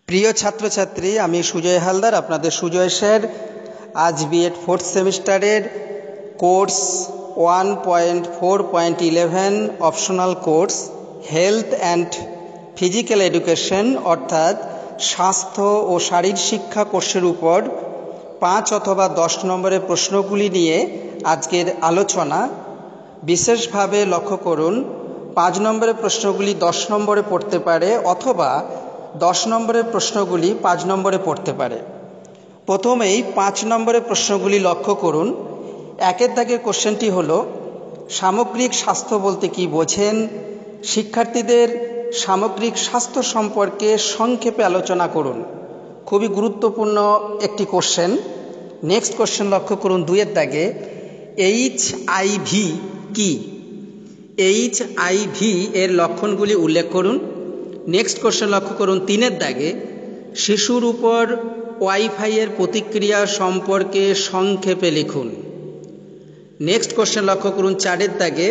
প্রিয় ছাত্রছাত্রী, আমি সুজয় হালদার, আপনাদের সুজয় স্যার। আজ বিএড 4th সেমিস্টারের course 1.4.11 optional course health and physical education অর্থাৎ স্বাস্থ্য ও শারীর শিক্ষা কোর্সের উপর 5 অথবা 10 নম্বরের প্রশ্নগুলি নিয়ে আজকের আলোচনা। বিশেষভাবে লক্ষ্য করুন, 5 নম্বরের প্রশ্নগুলি 10 নম্বরে পড়তে পারে অথবা 10 নম্বরের প্রশ্নগুলি 5 নম্বরে পড়তে পারে। প্রথমেই 5 নম্বরের প্রশ্নগুলি লক্ষ্য করুন। 1 দাগের কোশ্চেনটি হলো, সামগ্রিক স্বাস্থ্য বলতে কি বোঝেন? শিক্ষার্থীদের সামগ্রিক স্বাস্থ্য সম্পর্কে সংক্ষেপে আলোচনা করুন। খুবই গুরুত্বপূর্ণ একটি কোশ্চেন। নেক্সট কোশ্চেন লক্ষ্য করুন 2 দাগে, HIV কি? HIV এর লক্ষণগুলি উল্লেখ করুন। নেক্সট কোশ্চেন লক্ষ্য করুন 3 দাগে, শিশুর উপর ওয়াইফাই এর প্রতিক্রিয়া সম্পর্কে সংক্ষেপে লিখুন। নেক্সট কোশ্চেন লক্ষ্য করুন 4 দাগে,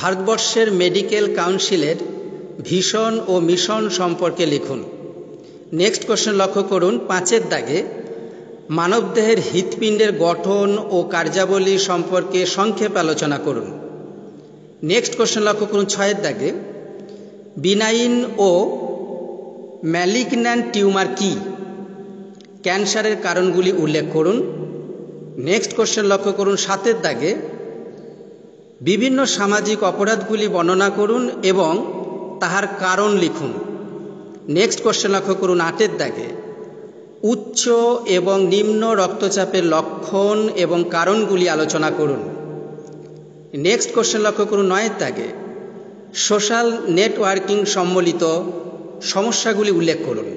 ভারতবর্ষের মেডিকেল কাউন্সিলের ভিশন ও মিশন সম্পর্কে লিখুন। নেক্সট কোশ্চেন লক্ষ্য করুন 5 দাগে, মানবদেহের হৃৎপিণ্ডের গঠন ও কার্যাবলী সম্পর্কে সংক্ষেপে আলোচনা করুন। নেক্সট কোশ্চেন লক্ষ্য করুন 6 দাগে, বিনাইন ও ম্যালিগন্যান্ট টিউমার কি? ক্যান্সারের কারণগুলি উল্লেখ করুন। নেক্সট কোশ্চেন লক্ষ্য করুন 7 দাগে, বিভিন্ন সামাজিক অপরাধগুলি বর্ণনা করুন এবং তাহার কারণ লিখুন। নেক্সট কোশ্চেন লক্ষ্য করুন 8 দাগে, উচ্চ এবং নিম্ন রক্তচাপের লক্ষণ এবং কারণগুলি আলোচনা করুন। নেক্সট কোশ্চেন লক্ষ্য করুন 9 দাগে, সোশ্যাল নেটওয়ার্কিং সম্বলিত সমস্যাগুলি উল্লেখ করুন।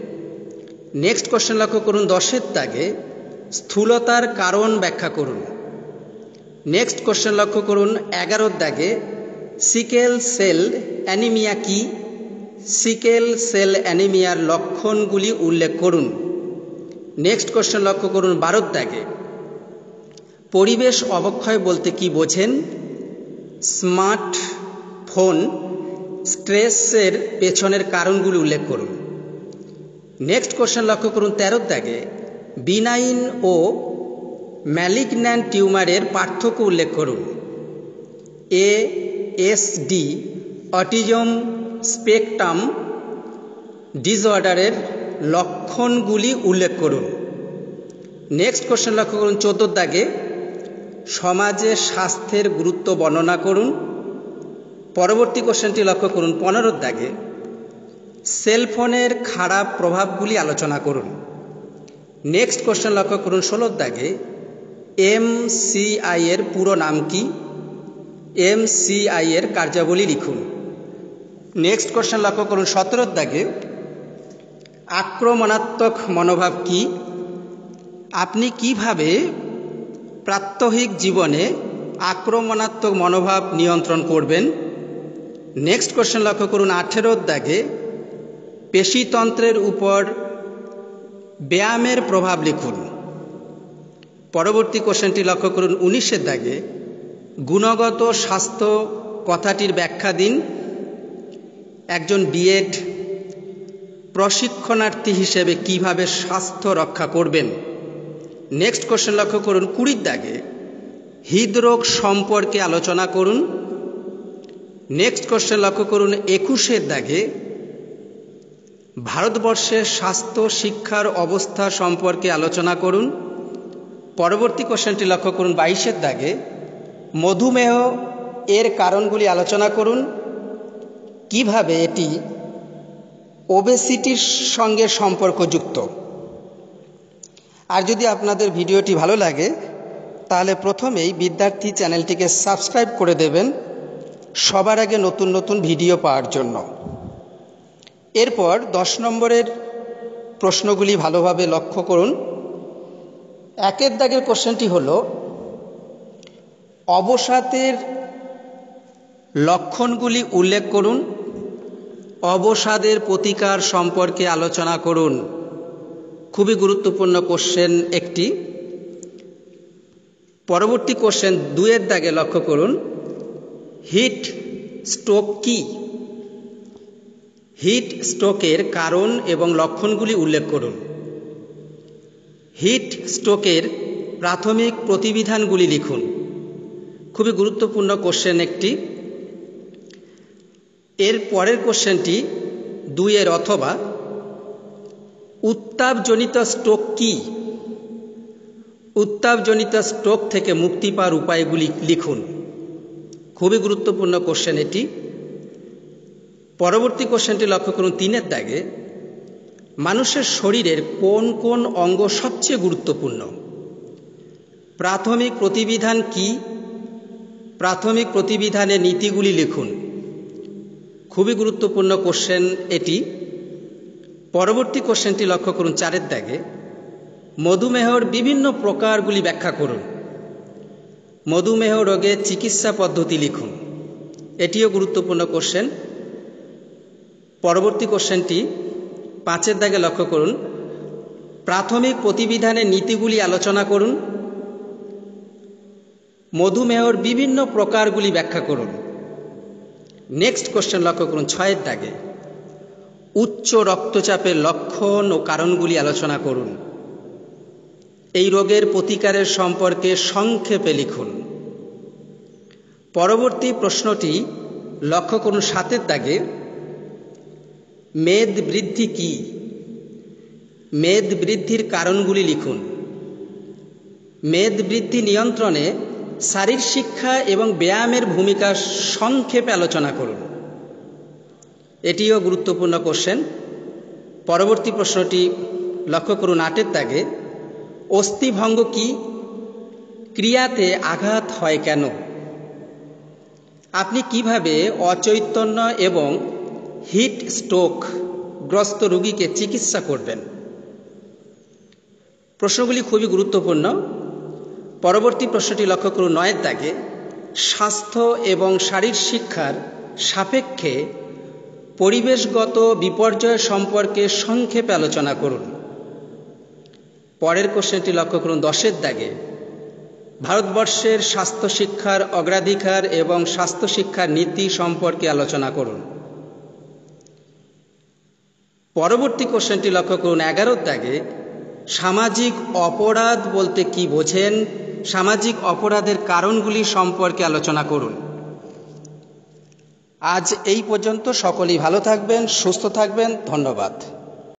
নেক্সট কোশ্চেন লক্ষ্য করুন 10 দাগে, স্থূলতার কারণ ব্যাখ্যা করুন। নেক্সট কোশ্চেন লক্ষ্য করুন 11 দাগে, সিকেল সেল অ্যানিমিয়া কি? সিকেল সেল অ্যানিমিয়ার লক্ষণগুলি উল্লেখ করুন। নেক্সট কোশ্চেন লক্ষ্য করুন 12 দাগে, পরিবেশ অবক্ষয় বলতে কি বোঝেন? স্মার্টফোন স্ট্রেসের পেছনের কারণগুলি উল্লেখ করুন। নেক্সট কোশ্চেন লক্ষ্য করুন 13 দাগে, বিনাইন ও ম্যালিগন্যান্ট টিউমারের পার্থক্য উল্লেখ করুন। ASD অটিজম স্পেকট্রাম ডিসঅর্ডারের লক্ষণগুলি উল্লেখ করুন। নেক্সট কোশ্চেন লক্ষ্য করুন 14 দাগে, সমাজে স্বাস্থ্যের গুরুত্ব বর্ণনা করুন। পরবর্তী কোশ্চেনটি লক্ষ্য করুন 15 দাগে, সেলফোনের খারাপ প্রভাবগুলি আলোচনা করুন। নেক্সট কোশ্চেন লক্ষ্য করুন 16 দাগে, MCI এর পুরো নাম কি? MCI এর কার্যাবলী লিখুন। নেক্সট কোশ্চেন লক্ষ্য করুন 17 দাগে, আক্রমণাত্মক মনোভাব কি? আপনি কিভাবে প্রাত্যহিক জীবনে আক্রমণাত্মক মনোভাব নিয়ন্ত্রণ করবেন? নেক্সট কোশ্চেন লক্ষ্য করুন 18 দাগে, পেশিতন্ত্রের উপর ব্যায়ামের প্রভাব লিখুন। পরবর্তী কোশ্চেনটি লক্ষ্য করুন 19 দাগে, গুণগত স্বাস্থ্য কথাটির ব্যাখ্যা দিন। একজন বিএড প্রশিক্ষণার্থী হিসেবে কিভাবে স্বাস্থ্য রক্ষা করবেন? নেক্সট কোশ্চেন লক্ষ্য করুন 20 দাগে, হৃদরোগ সম্পর্কে আলোচনা করুন। নেক্সট কোশ্চেন লক্ষ্য করুন 21 দাগে, ভারতবর্ষের স্বাস্থ্য শিক্ষার অবস্থা সম্পর্কে আলোচনা করুন। পরবর্তী কোশ্চেনটি লক্ষ্য করুন 22 দাগে, মধুমেহ এর কারণগুলি আলোচনা করুন। কিভাবে এটি ওবেসিটির সঙ্গে সম্পর্কযুক্ত। আর যদি আপনাদের ভিডিওটি ভালো লাগে তাহলে প্রথমেই বিদ্যার্থী চ্যানেলটিকে সাবস্ক্রাইব করে দেবেন সবার আগে নতুন নতুন ভিডিও পাওয়ার জন্য। এরপর 10 নম্বরের প্রশ্নগুলি ভালোভাবে লক্ষ্য করুন। 1 দাগের কোশ্চেনটি হল, অবসাদের লক্ষণগুলি উল্লেখ করুন। অবসাদের প্রতিকার সম্পর্কে আলোচনা করুন। খুবই গুরুত্বপূর্ণ কোশ্চেন একটি। পরবর্তী কোশ্চেন 2 দাগে লক্ষ্য করুন, হিট স্ট্রোক কি? হিট স্ট্রোকের কারণ এবং লক্ষণগুলি উল্লেখ করুন। হিট স্ট্রোকের প্রাথমিক প্রতিবিধানগুলি লিখুন। খুবই গুরুত্বপূর্ণ কোশ্চেন একটি। এর পরের কোশ্চেনটি 2 অথবা উত্তাপজনিত স্ট্রোক কি? উত্তাপজনিত স্ট্রোক থেকে মুক্তি পাওয়ার উপায়গুলি লিখুন। খুবই গুরুত্বপূর্ণ কোশ্চেন এটি। পরবর্তী কোশ্চেনটি লক্ষ্য করুন 3 দাগে। মানুষের শরীরের কোন কোন অঙ্গ সবচেয়ে গুরুত্বপূর্ণ? প্রাথমিক প্রতিবিধান কি? প্রাথমিক প্রতিবিধানের নীতিগুলি লিখুন। খুবই গুরুত্বপূর্ণ কোশ্চেন এটি। পরবর্তী কোশ্চেনটি লক্ষ্য করুন 4 দাগে। মধুমেহর বিভিন্ন প্রকারগুলি ব্যাখ্যা করুন। মধুমেহ রোগের চিকিৎসা পদ্ধতি লিখুন। এটিও গুরুত্বপূর্ণ কোশ্চেন। পরবর্তী কোশ্চেনটি 5 দাগে লক্ষ্য করুন। প্রাথমিক প্রতিবিধানের নীতিগুলি আলোচনা করুন। মধুমেহর বিভিন্ন প্রকারগুলি ব্যাখ্যা করুন। নেক্সট কোশ্চেন লক্ষ্য করুন 6 দাগে। উচ্চ রক্তচাপের লক্ষণ ও কারণগুলি আলোচনা করুন। এই রোগের প্রতিকারের সম্পর্কে সংক্ষেপে লিখুন। পরবর্তী প্রশ্নটি লক্ষ্য করুন 7 দাগে। মেদ বৃদ্ধি কি? মেদ বৃদ্ধির কারণগুলি লিখুন। মেদ বৃদ্ধি নিয়ন্ত্রণে শারীর শিক্ষা এবং ব্যায়ামের ভূমিকা সংক্ষেপে আলোচনা করুন। এটিও গুরুত্বপূর্ণ কোশ্চেন। পরবর্তী প্রশ্নটি লক্ষ্য করুন 8 দাগে। অস্থিভঙ্গ কি? ক্রিয়াতে আঘাত হয় কেন? আপনি কিভাবে অচৈতন্য এবং হিট স্ট্রোক গ্রস্ত রোগীকে চিকিৎসা করবেন? প্রশ্নগুলি খুবই গুরুত্বপূর্ণ। পরবর্তী প্রশ্নটি লক্ষ্য করুন 9 দাগে। স্বাস্থ্য এবং শারীর শিক্ষার সাপেক্ষে পরিবেশগত বিপর্যয় সম্পর্কে সংক্ষেপে আলোচনা করুন। পরের কোশ্চেনটি লক্ষ্য করুন 10 দাগে। ভারতবর্ষের স্বাস্থ্য শিক্ষার অগ্রাধিকার এবং স্বাস্থ্য শিক্ষার নীতি সম্পর্কে আলোচনা করুন। পরবর্তী কোশ্চেনটি লক্ষ্য করুন 11 দাগে। সামাজিক অপরাধ বলতে কি বোঝেন? সামাজিক অপরাধের কারণগুলি সম্পর্কে আলোচনা করুন। আজ এই পর্যন্ত। সকলেই ভালো থাকবেন, সুস্থ থাকবেন। ধন্যবাদ।